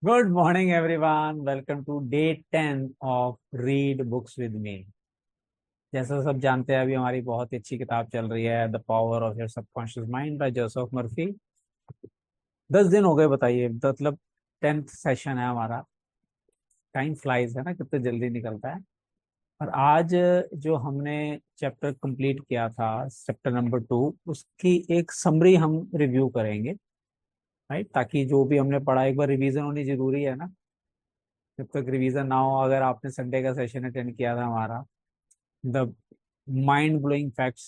Good morning everyone, welcome to day 10 of read books with me. जैसा सब जानते हैं, अभी हमारी बहुत ही अच्छी किताब चल रही है, the power of your subconscious mind bye Joseph Murphy. 10 दिन हो गए, बताइए, मतलब 10th सेशन है हमारा। टाइम फ्लाइज है ना, कितने जल्दी निकलता है। और आज जो हमने चैप्टर कंप्लीट किया था, चैप्टर नंबर 2, उसकी एक समरी हम रिव्यू करेंगे। राइट, ताकि जो भी हमने पढ़ा, एक बार रिवीजन होनी जरूरी है ना। जब तक रिवीजन ना हो, अगर आपने संडे का सेशन अटेंड किया था हमारा, the mind blowing facts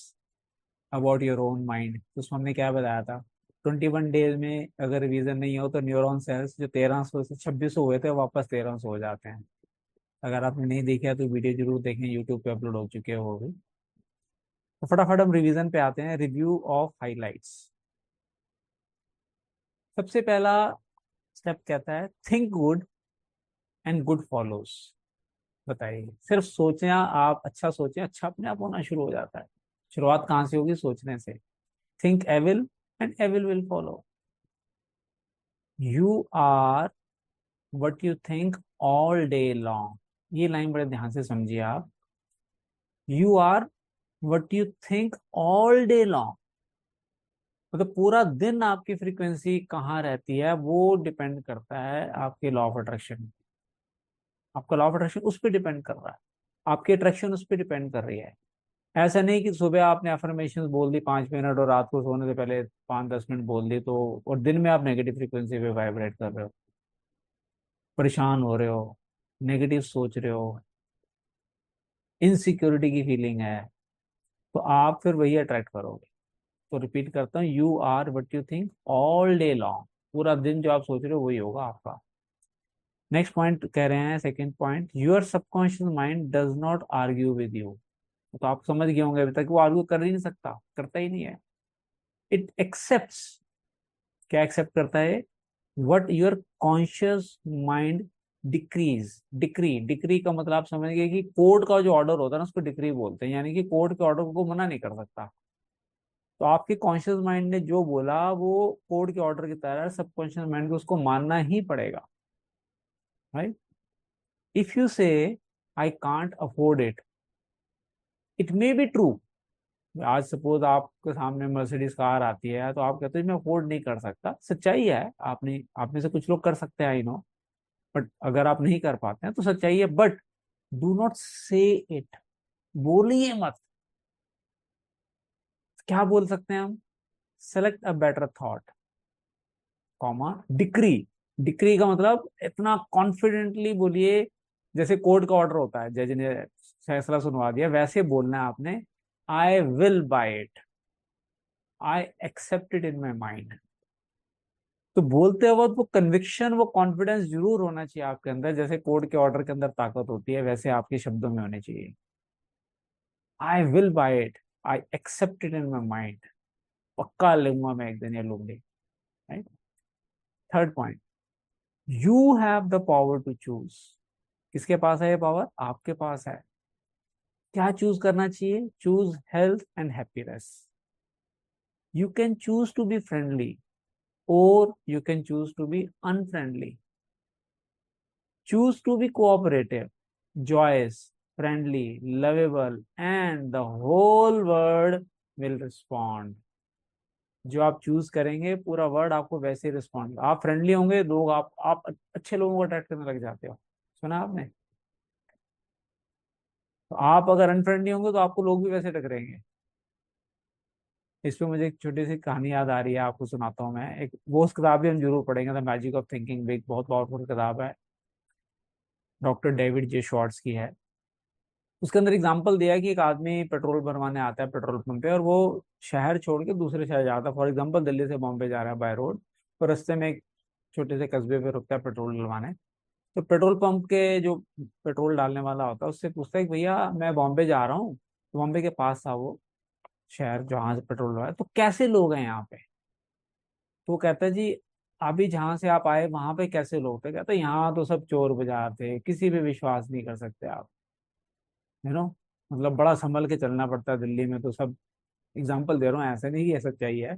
about your own mind, तो उसमें हमने क्या बताया था। 21 डेज में अगर रिवीजन नहीं हो तो न्यूरॉन सेल्स जो 1300 से 2600 हुए थे, वो वापस 1300 हो जाते हैं। अगर आपने नहीं देखा तो वीडियो जरूर देखें, यूट्यूब पे अपलोड हो चुके हैं वो भी। तो फटाफट हम रिवीजन पे आते हैं, रिव्यू ऑफ हाइलाइट्स। सबसे पहला स्टेप कहता है think good and good follows. बताइए, सिर्फ सोचें, आप अच्छा सोचें, अच्छा अपने आप होना शुरू हो जाता है। शुरुआत कहाँ से होगी? सोचने से। Think evil and evil will follow. You are what you think all day long. ये लाइन बड़े ध्यान से समझिए आप। You are what you think all day long, मतलब पूरा दिन आपकी फ्रीक्वेंसी कहाँ रहती है, वो डिपेंड करता है आपके लॉ ऑफ अट्रैक्शन। आपका लॉ ऑफ अट्रैक्शन उस पर डिपेंड कर रहा है, आपकी अट्रैक्शन उस पर डिपेंड कर रही है। ऐसा नहीं कि सुबह आपने अफर्मेशन बोल दी 5 मिनट और रात को सोने से पहले 5-10 मिनट बोल दी, तो और दिन में आप नेगेटिव फ्रीक्वेंसी पे वाइब्रेट कर रहे हो, परेशान हो रहे हो, नेगेटिव सोच रहे हो, इनसिक्योरिटी की फीलिंग है, तो आप फिर वही अट्रैक्ट करोगे। तो रिपीट करता हूँ, you are what you think all day long. पूरा दिन जो आप सोच रहे हो वही होगा आपका। नेक्स्ट पॉइंट कह रहे हैं, second point, your subconscious mind does not argue with you. तो आप समझ गए होंगे अभी तक, वो आर्ग्यू कर ही नहीं सकता, करता ही नहीं है। It accepts. क्या एक्सेप्ट करता है? What your conscious mind decrease. Decree, decree का मतलब आप समझ गए कि कोर्ट का जो ऑर्डर होता है ना, उसको डिक्री बोलते हैं, यानी कि कोर्ट के ऑर्डर को मना नहीं कर सकता। तो आपके कॉन्शियस माइंड ने जो बोला वो कोर्ट के ऑर्डर की तरह, सबकॉन्शियस माइंड को उसको मानना ही पड़ेगा। राइट। इफ यू से I can't afford it, it may be true. आज सपोज आपके सामने मर्सिडीज कार आती है, तो आप कहते हैं मैं अफोर्ड नहीं कर सकता, सच्चाई है। आपने, आप में से कुछ लोग कर सकते हैं, आई नो। बट अगर आप नहीं कर पाते हैं तो सच्चाई है, बट डू नॉट से इट। बोलिए मत। क्या बोल सकते हैं हम? Select a better thought, comma decree. Decree का मतलब इतना कॉन्फिडेंटली बोलिए, जैसे कोर्ट का ऑर्डर होता है, जज ने फैसला सुनवा दिया, वैसे बोलना है आपने। I will buy it, I accept it in my mind. तो बोलते वक्त वो कन्विक्शन, वो कॉन्फिडेंस जरूर होना चाहिए आपके अंदर, जैसे कोर्ट के ऑर्डर के अंदर ताकत होती है, वैसे आपके शब्दों में होनी चाहिए। I will buy it, I accept it in my mind. पक्का लूंगा मैं एक दिन, ये लूंगी। Right. Third point, you have the power to choose. किसके पास है ये पावर? आपके पास है। क्या चूज करना चाहिए? Choose health and happiness. You can choose to be friendly और you can choose to be unfriendly. Choose to be cooperative, joyous, friendly, lovable, and the whole world will respond। जो आप choose करेंगे, पूरा word आपको वैसे ही respond. आप friendly होंगे, लोग आप अच्छे लोगों को अट्रैक्ट करने लग जाते हो। सुना आपने? तो आप अगर अनफ्रेंडली होंगे तो आपको लोग भी वैसे टकरेंगे। इस पे मुझे एक छोटी सी कहानी याद आ रही है, आपको सुनाता हूँ मैं। एक वो उस किताब भी हम जरूर पढ़ेंगे, the magic of thinking big, बहुत पावरफुल किताब है, डॉक्टर डेविड जे शॉर्ट्स की है। उसके अंदर एग्जाम्पल दिया है कि एक आदमी पेट्रोल भरवाने आता है पेट्रोल पंप पे, और वो शहर छोड़ के दूसरे शहर जाता है। फॉर एग्जाम्पल, दिल्ली से बॉम्बे जा रहा है बाय रोड, तो रास्ते में एक छोटे से कस्बे पे रुकता है पेट्रोल डलवाने। तो पेट्रोल पंप के जो पेट्रोल डालने वाला होता है, उससे पूछता है कि भैया मैं बॉम्बे जा रहा हूँ। तो बॉम्बे के पास था वो शहर जहाँ से पेट्रोल डलवाया, तो कैसे लोग हैं यहाँ पे? तो वो कहता है जी, अभी जहाँ से आप आए वहां पे कैसे लोग थे? कहता है यहाँ तो सब चोर बाजार थे, किसी पे विश्वास नहीं कर सकते आप। यू नो, मतलब बड़ा संभल के चलना पड़ता है दिल्ली में तो सब। एग्जाम्पल दे रहा हूँ, ऐसे नहीं कि ऐसा चाहिए है।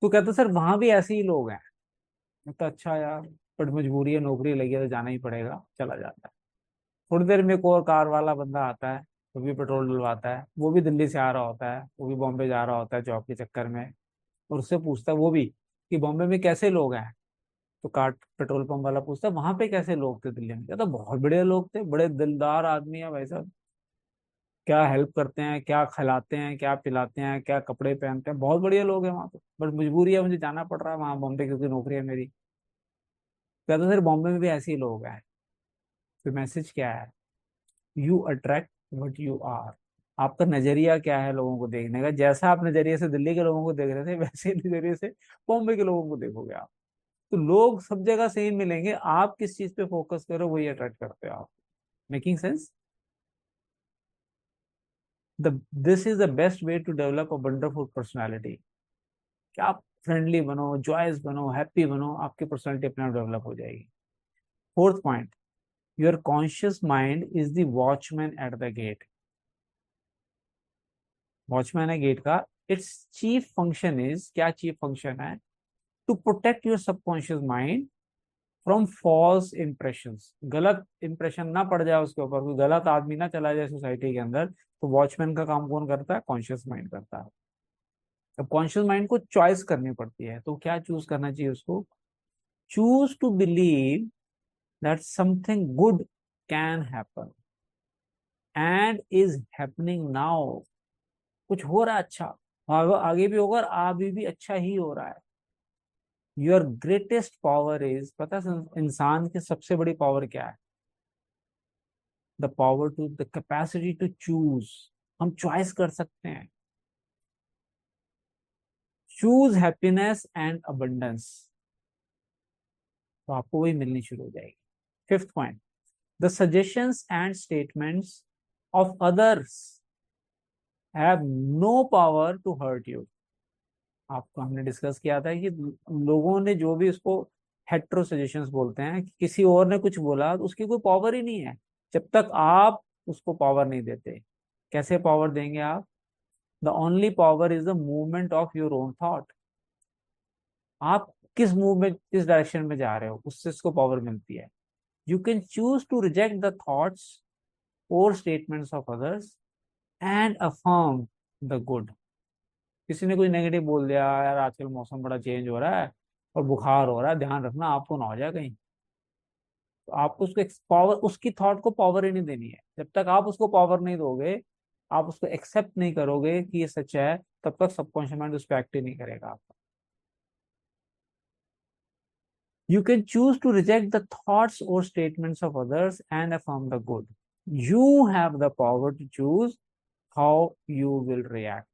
तो कहता सर वहां भी ऐसे ही लोग हैं। कहता अच्छा यार, बट मजबूरी है, नौकरी लगी है तो जाना ही पड़ेगा, चला जाता है। थोड़ी देर में एक और कार वाला बंदा आता है, वो भी पेट्रोल डलवाता है, वो भी दिल्ली से आ रहा होता है, वो भी बॉम्बे जा रहा होता है जॉब के चक्कर में। और उससे पूछता है वो भी कि बॉम्बे में कैसे लोग हैं। तो कार पेट्रोल पंप वाला पूछता है वहां पे कैसे लोग थे दिल्ली में। कहता बहुत बढ़िया लोग थे, बड़े दिलदार आदमी है भाई साहब, क्या हेल्प करते हैं, क्या खिलाते हैं, क्या पिलाते हैं, क्या कपड़े पहनते हैं, बहुत बढ़िया लोग हैं वहाँ पे, बट मजबूरी है, मुझे जाना पड़ रहा है वहाँ बॉम्बे क्योंकि नौकरी है मेरी। कहता सर बॉम्बे में भी ऐसे ही लोग हैं। तो मैसेज क्या है? You attract what you are. आपका नजरिया क्या है लोगों को देखने का? जैसा आप नजरिए से दिल्ली के लोगों को देख रहे थे, वैसे ही नजरिए से बॉम्बे के लोगों को देखोगे आप। तो लोग सब जगह सेम मिलेंगे, आप किस चीज पे फोकस करो वही अट्रैक्ट करते हो आप। Making sense? The this is the best way to develop a wonderful personality. कि आप फ्रेंडली बनो, जॉयस बनो, हैप्पी बनो, आपकी पर्सनैलिटी अपने आप डेवलप हो जाएगी। Fourth point, your conscious mind is the watchman at the gate. Watchman है गेट का। इट्स चीफ फंक्शन इज, क्या चीफ फंक्शन है? To protect your subconscious mind from false impression. गलत इंप्रेशन ना पड़ जाए उसके ऊपर, कोई गलत आदमी ना चला जाए सोसाइटी के अंदर। तो वॉचमैन का काम कौन करता है? कॉन्शियस माइंड करता है। अब कॉन्शियस माइंड को चॉइस करनी पड़ती है, तो क्या चूज करना चाहिए उसको? Choose to believe that something good can happen and is happening now. कुछ हो रहा है अच्छा, आगे भी होगा और अभी भी अच्छा ही हो रहा है। योर ग्रेटेस्ट पावर इज, पता है इंसान की सबसे बड़ी पावर क्या है? The power to, the capacity to choose. हम चॉइस कर सकते हैं। चूज हैप्पीनेस एंड अबंडेंस, तो आपको वही मिलनी शुरू हो जाएगी। Fifth point, the suggestions and statements of others have no power to hurt you. आपको हमने डिस्कस किया था कि लोगों ने जो भी उसको हेट्रो सजेशंस बोलते हैं, कि किसी और ने कुछ बोला तो उसकी कोई पावर ही नहीं है जब तक आप उसको पावर नहीं देते। कैसे पावर देंगे आप? The only power is the movement of your own thought. आप किस मूवमेंट, किस डायरेक्शन में जा रहे हो, उससे उसको पावर मिलती है। You can choose to reject the thoughts और statements of others and affirm the good. किसी ने कुछ नेगेटिव बोल दिया, यार आजकल मौसम बड़ा चेंज हो रहा है और बुखार हो रहा है, ध्यान रखना आपको ना हो जाए कहीं। तो आपको उसको पावर, उसकी थॉट को पावर ही नहीं देनी है। जब तक आप उसको पावर नहीं दोगे, आप उसको एक्सेप्ट नहीं करोगे कि ये सच है, तब तक सबकॉन्शियस माइंड उस पर एक्ट ही नहीं करेगा आपका। You can choose to reject the thoughts और statements of others and affirm the good. You have the power to choose how you will react.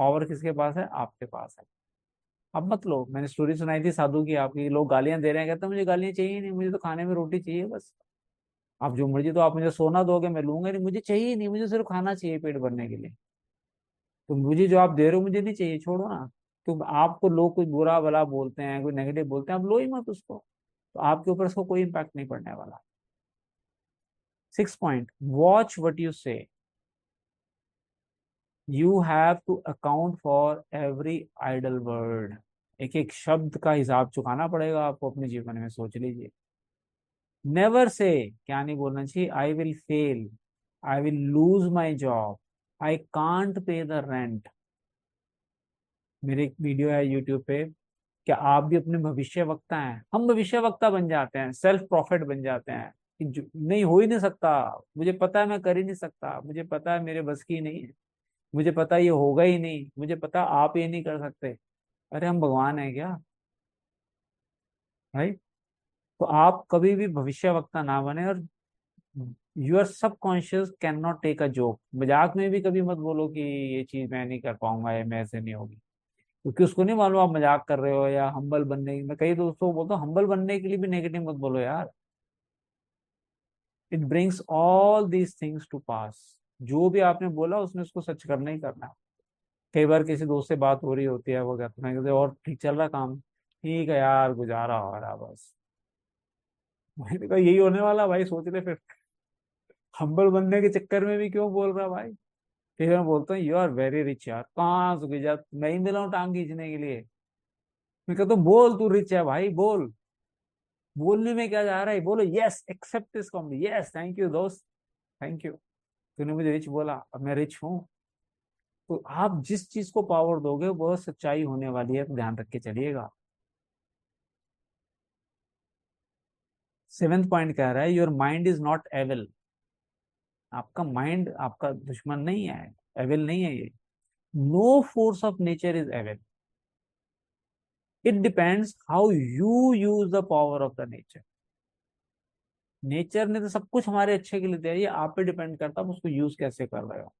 Power किसके पास है? आपके पास है। अब मत लो, मैंने स्टोरी सुनाई थी साधु की आपकी, लोग गालियां दे रहे हैं, कहते हैं मुझे गालियां चाहिए नहीं, मुझे तो खाने में रोटी चाहिए बस। आप जो मर्जी, तो आप मुझे सोना दोगे मैं लूंगा नहीं, मुझे चाहिए नहीं, मुझे सिर्फ खाना चाहिए पेट भरने के लिए। तो मुझे जो आप दे रहे हो मुझे नहीं चाहिए, छोड़ो ना। तो आपको लोग कुछ बुरा भला बोलते हैं, कोई नेगेटिव बोलते हैं, आप लो ही मत उसको। तो आपके ऊपर उसको कोई इम्पैक्ट नहीं पड़ने वाला। Six point, watch what you say. You have to account for every idle word. एक एक शब्द का हिसाब चुकाना पड़ेगा आपको अपने जीवन में, सोच लीजिए। नेवर से, क्या नहीं बोलना चाहिए? I will fail, I will lose my job, I can't pay the rent. मेरी एक वीडियो है यूट्यूब पे, क्या आप भी अपने भविष्य वक्ता हैं? हम भविष्य वक्ता बन जाते हैं, सेल्फ प्रॉफिट बन जाते हैं कि नहीं हो ही नहीं सकता, मुझे पता है मैं कर ही नहीं सकता, मुझे पता है मेरे बस की नहीं है, मुझे पता है ये होगा ही नहीं, मुझे पता है आप ये नहीं कर सकते। अरे हम भगवान है क्या भाई? तो आप कभी भी भविष्य वक्ता ना बने। और your subconscious can not take a joke. मजाक में भी कभी मत बोलो कि ये चीज मैं नहीं कर पाऊंगा या मैं ऐसे नहीं होगी, क्योंकि उसको नहीं मालूम आप मजाक कर रहे हो या हम्बल बनने। मैं कई दोस्तों को बोलता हूँ हम्बल बनने के लिए भी नेगेटिव मत बोलो यार। It brings all these things to pass. जो भी आपने बोला उसने उसको सच करना ही करना है। कई बार किसी दोस्त से बात हो रही होती है, वो कहते हैं और ठीक चल रहा काम? ठीक है यार, गुजारा हो रहा बस। मैंने कहा यही होने वाला भाई, सोच ले फिर। हम्बल बनने के चक्कर में भी क्यों बोल रहा भाई? फिर मैं बोलता हूँ यू आर वेरी रिच यार, कहाँ से गुजरा, मैं ही मिला हूँ टांग खींचने के लिए। मैं कहता हूँ बोल तू रिच है भाई, बोल। बोलने में क्या जा रहा है, बोलो yes accept this comedy, yes thank you दोस्त, थैंक यू, तूने मुझे रिच बोला, अब मैं रिच हूँ। तो आप जिस चीज को पावर दोगे वो सच्चाई होने वाली है, तो ध्यान रख के चलिएगा। सेवेंथ पॉइंट कह रहा है your mind is not evil. आपका माइंड आपका दुश्मन नहीं है, एविल नहीं है ये। No force of nature is evil, it depends how you use the power of the nature. Nature ने तो सब कुछ हमारे अच्छे के लिए दिया है, ये आप पे डिपेंड करता है आप उसको यूज कैसे कर रहे हो।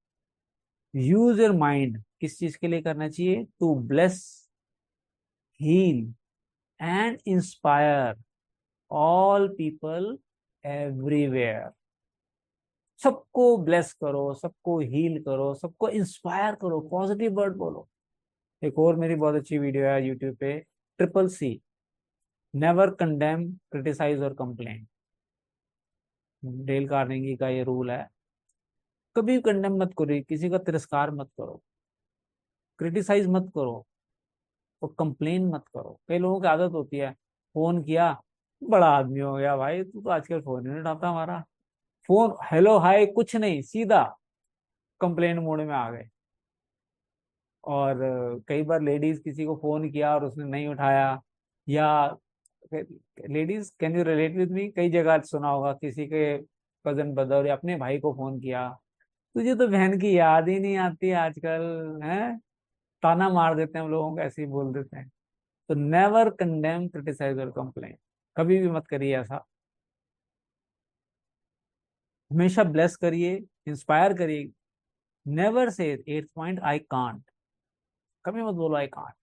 यूज योर माइंड किस चीज के लिए करना चाहिए, to bless, heal and inspire all people everywhere. सबको ब्लेस करो, सबको हील करो, सबको इंस्पायर करो, पॉजिटिव वर्ड बोलो। एक और मेरी बहुत अच्छी वीडियो है यूट्यूब पे, triple C, never condemn, criticise और कंप्लेन। डेल कार्नेगी का ये रूल है, कभी कंडेम मत करो, किसी का तिरस्कार मत करो, क्रिटिसाइज मत करो और कंप्लेन मत करो। कई लोगों की आदत होती है, फोन किया, बड़ा आदमी हो गया भाई तू तो आजकल फोन ही नहीं उठाता हमारा, फोन हेलो हाय कुछ नहीं, सीधा कंप्लेन मोड में आ गए। और कई बार लेडीज किसी को फोन किया और उसने नहीं उठाया, या ladies can you relate with me, कई जगह सुना होगा किसी के कजन ब्रदर या अपने भाई को फोन किया, तुझे तो बहन की याद ही नहीं आती आजकल है, ताना मार देते हैं हम लोगों को, ऐसे ही बोल देते हैं। तो नेवर कंडेम, क्रिटिसाइज और कंप्लेन, कभी भी मत करिए ऐसा। हमेशा ब्लेस करिए, इंस्पायर करिए। Never say, eight point, I can't, कभी मत बोलो आई कांट।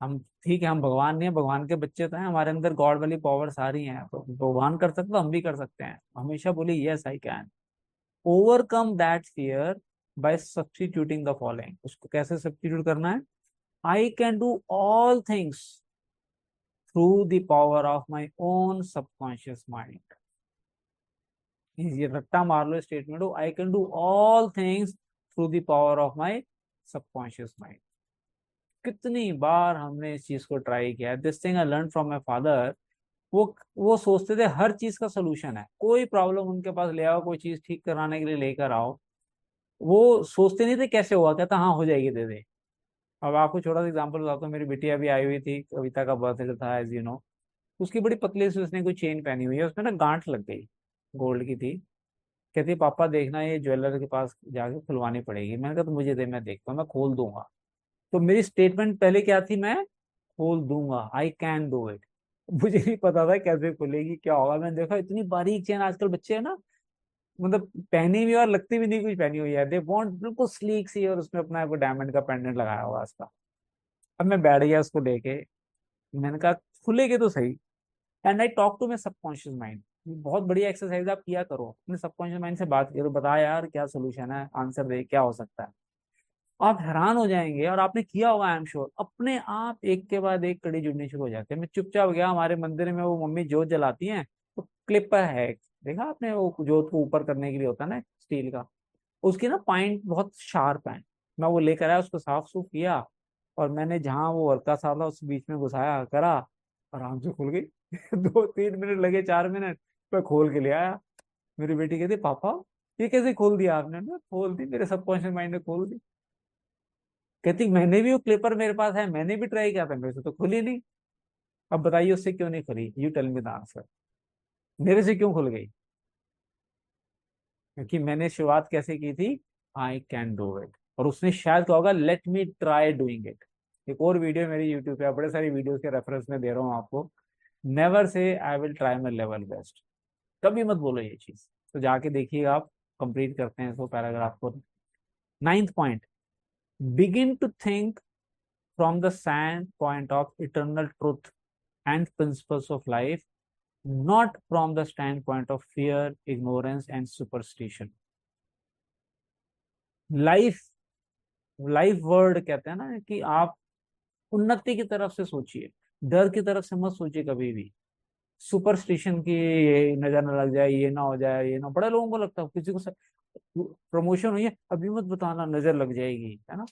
हम ठीक है, हम भगवान नहीं है, भगवान के बच्चे तो हैं, हमारे अंदर गॉड वाली पावर सारी हैं, तो भगवान कर सकते तो हम भी कर सकते हैं। हमेशा बोलिए yes I can. Overcome that fear bye substituting the following. उसको कैसे सब्स्टिट्यूट करना है, I can do all things through the power of my own subconscious mind. ये रट्टा मार लो स्टेटमेंट हो, I can do all things through the power of my subconscious mind. कितनी बार हमने इस चीज को ट्राई किया है, this thing I learn from my father. वो सोचते थे हर चीज का सोल्यूशन है, कोई प्रॉब्लम उनके पास ले आओ, कोई चीज ठीक कराने के लिए लेकर आओ, वो सोचते नहीं थे कैसे होगा, कहता हाँ हो जाएगी दे दे। अब आपको छोटा सा एग्जांपल बताता हूँ, मेरी बेटी अभी आई हुई थी, कविता का बर्थडे था एज यू नो। उसकी बड़ी पतली सी उसने कोई चेन पहनी हुई है, उसमें ना गांठ लग गई, गोल्ड की थी। कहती पापा देखना ये ज्वेलर के पास जाके खुलवानी पड़ेगी। मैंने कहा तो मुझे दे, मैं देखता हूँ, मैं खोल दूंगा। तो मेरी स्टेटमेंट पहले क्या थी, मैं खोल दूंगा, आई कैन डू इट। मुझे नहीं पता था कैसे खुलेगी क्या होगा, मैंने देखा इतनी बारीक चेन आजकल बच्चे है ना, मतलब पहनी हुई और लगती भी नहीं कुछ पहनी हुई है, दे वांट बिल्कुल स्लीक सी, और उसमें अपना कोई डायमंड का पेंडेंट लगाया हुआ उसका। अब मैं बैठ गया उसको लेके, मैंने कहा खुलेगी तो सही। And I talk to my subconscious mind. बहुत बढ़िया एक्सरसाइज आप किया करो, अपने सबकॉन्शियस माइंड से बात करो, बता यार क्या सोल्यूशन है, आंसर दे क्या हो सकता है। आप हैरान हो जाएंगे, और आपने किया होगा आई एम श्योर, अपने आप एक के बाद एक कड़ी जुड़नी शुरू हो जाती है। मैं चुपचाप गया, हमारे मंदिर में वो मम्मी जोत जलाती हैं, तो क्लिपर है देखा आपने, वो जोत को ऊपर करने के लिए होता है ना स्टील का, उसकी ना पॉइंट बहुत शार्प है। मैं वो लेकर आया, उसको साफ सुफ किया, और मैंने जहां वो हल्का सा था उस बीच में घुसाया करा, आराम से खुल गई। 2-3 मिनट लगे, 4 मिनट, मैं खोल के ले आया। मेरी बेटी कहती पापा ये कैसे खोल दिया आपने, मैं खोल दी, मेरे सबकॉन्शियस माइंड ने खोल दी। कहती मैंने भी वो क्लिपर मेरे पास है, मैंने भी ट्राई किया था, मेरे से तो खुली नहीं। अब बताइए उससे क्यों नहीं खुली, you tell me the answer, मेरे से क्यों खुल गई, क्योंकि मैंने शुरुआत कैसे की थी, आई कैन डू इट। और उसने शायद कहा होगा let me try doing it. एक और वीडियो मेरी यूट्यूब पे, बड़े सारी वीडियोस के रेफरेंस में दे रहा हूँ आपको, never say I will try my level best, कभी मत बोलो ये चीज। तो जाके देखिएगा आप, कंप्लीट करते हैं इसको पैराग्राफ को। Ninth point, begin to think from the standpoint of eternal truth and principles of life, not from the standpoint of fear, ignorance and superstition. Life, life word कहते हैं ना कि आप उन्नति की तरफ से सोचिए, डर की तरफ से मत सोचिए कभी भी। सुपरस्टिशन की, ये नजर ना लग जाए, ये ना हो जाए, ये ना, बड़े लोगों को लगता है किसी को प्रमोशन हुई है अभी मत बताना नजर लग जाएगी, है ना।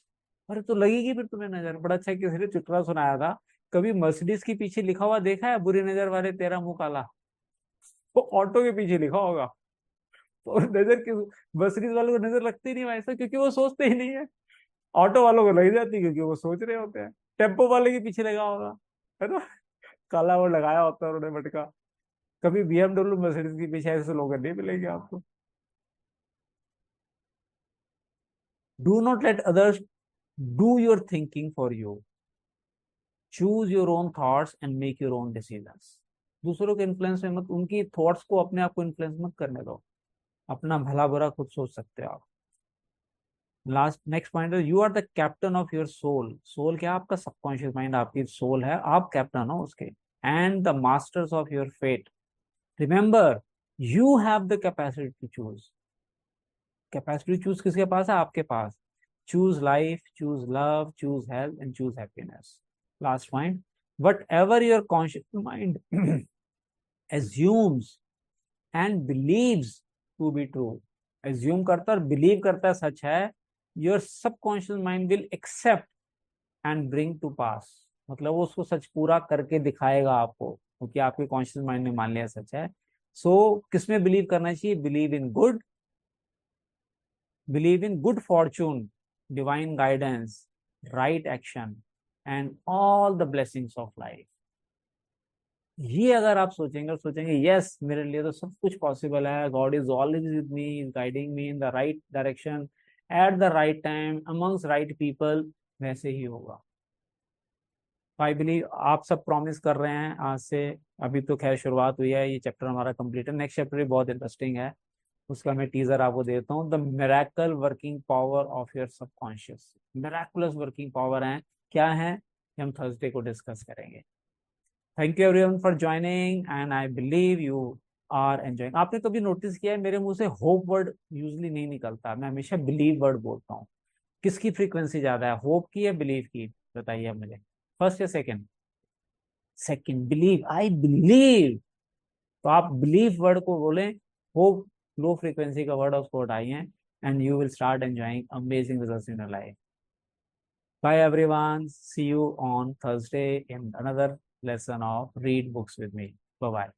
अरे तो लगेगी फिर तुम्हें नजर। बड़ा अच्छा किसी ने चुटकुला सुनाया था कभी मर्सिडीज के पीछे लिखा हुआ देखा है, बुरी नजर वाले तेरा मुंह काला? वो ऑटो के पीछे लिखा होगा। तो नजर किस, मर्सिडीज वालों को नजर लगती नहीं वैसा, क्योंकि वो सोचते ही नहीं है। ऑटो वालों को लग जाती है क्योंकि वो सोच रहे होते हैं। टेम्पो वाले के पीछे लगा होगा, है ना, काला वो लगाया होता है उन्होंने मटका। कभी BMW मर्सिडीज के पीछे ऐसे लोग नहीं मिलेंगे आपको। Do not let others do your thinking for you. Choose your own thoughts and make your own decisions. दूसरों के इन्फ्लुएंस में मत, उनकी थॉट्स को अपने आप को इन्फ्लुएंस मत करने दो। अपना भला बुरा खुद सोच सकते हो आप। लास्ट नेक्स्ट पॉइंट है, you are the captain of your soul. Soul क्या? आपका सबकॉन्शियस माइंड आपकी सोल है, आप कैप्टन हो उसके। And the masters of your fate. Remember, you have the capacity to choose. Capacity choose किसके पास है? आपके पास। Choose life, choose love, choose health and choose happiness. Last point, whatever your conscious mind assumes and believes to be true, assume करता है और believe करता है सच है, your subconscious mind will accept and bring to pass। मतलब वो उसको सच पूरा करके दिखाएगा आपको, क्योंकि आपके कॉन्शियस माइंड ने मान लिया सच है। सो किसमें बिलीव करना चाहिए? Believe in good, believe in good Fortune, divine guidance, right action and all the blessings of life. ये अगर आप सोचेंगे और सोचेंगे यस मेरे लिए तो सब कुछ पॉसिबल है, God is always with me, is guiding me in the right direction at the right time amongst right people, वैसे ही होगा। आई बिलीव आप सब प्रॉमिस कर रहे हैं आज से। अभी तो खैर शुरुआत हुई है, ये चैप्टर हमारा कंप्लीट है, नेक्स्ट चैप्टर भी बहुत इंटरेस्टिंग है। उसका मैं टीजर आपको देता हूँ, the miracle working power of your subconscious. Miraculous working power है, क्या है, ये हम थर्सडे को डिस्कस करेंगे। Thank you everyone for joining and I believe you are enjoying. आपने कभी नोटिस किया है मेरे मुंह से होप वर्ड यूजली नहीं निकलता, मैं हमेशा बिलीव वर्ड बोलता हूँ। किसकी फ्रीक्वेंसी ज्यादा है, होप की या बिलीव की? बताइए अब मुझे, फर्स्ट या second? Second, believe, I believe. तो आप बिलीव वर्ड को बोलें, होप लो फ्रीक्वेंसी का वर्ड, उसको हटाइए, and you will start enjoying amazing results in your life. Bye everyone. See you on Thursday in another lesson of Read Books with Me. Bye bye.